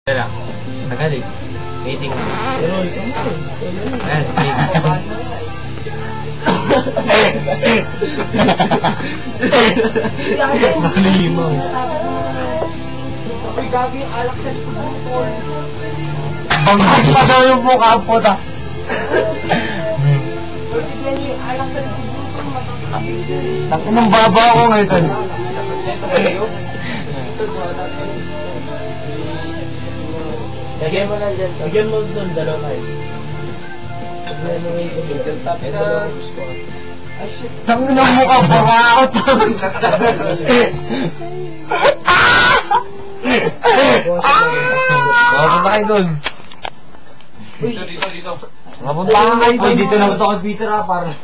Wala. Tagal eh. Waiting. Pero ikaw mo eh. Ayan, Nakalimaw. Ay, gabi yung alak sa sponsor. Bangag pa daw yung mukha po ta. Pero tignan niyo yung alak sa sponsor. Takinang baba ako ngayon. Lagyan mo lang dyan. Bigyan mo doon, dalawa kayo. Ay, shit. Takinang mukha po ako to. Mapunta kayo dun. Dito. Mapunta kayo dun. Uy, dito naman ito kay Peter ha, para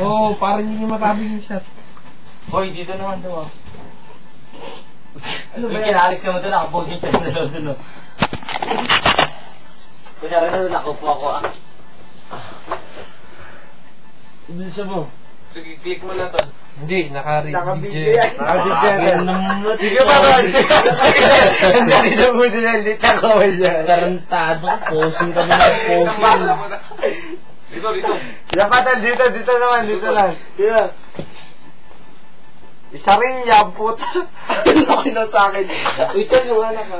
Oo, parang hindi matabig yung shot. Hoy, dito naman ito ha. Ano ba yan? Kinalis naman ito, nakaposing siya sa dalaw dun o. Kunyari na nakupo ako ah. Bilisan mo. Sige, click mo na to. Hindi, Naka-video yan. Sige pa ba? Dito mo sinalita ko yan. Tarantado ka, posing ka na ng posing. Dito. Yapatan, dito naman, dito lang. Yeah. Isa rin yan, puta. Laki na sa akin. Uy, tol, yung anak ka.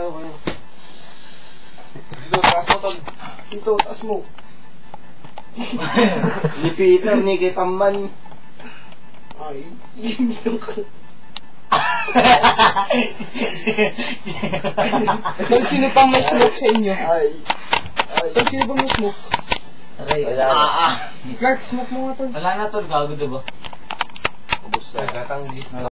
Dito, taas mo tol. Dito, taas mo. Ni Peter, ni Kitamban. Ay, yung ka. Tol, sino pang may smoke sa inyo? Ay. Tol, sino pang may smoke? Wala. Clark, smoke mo nga, tol. Wala na tol, gago diba? Ubus na. Gatang gis na.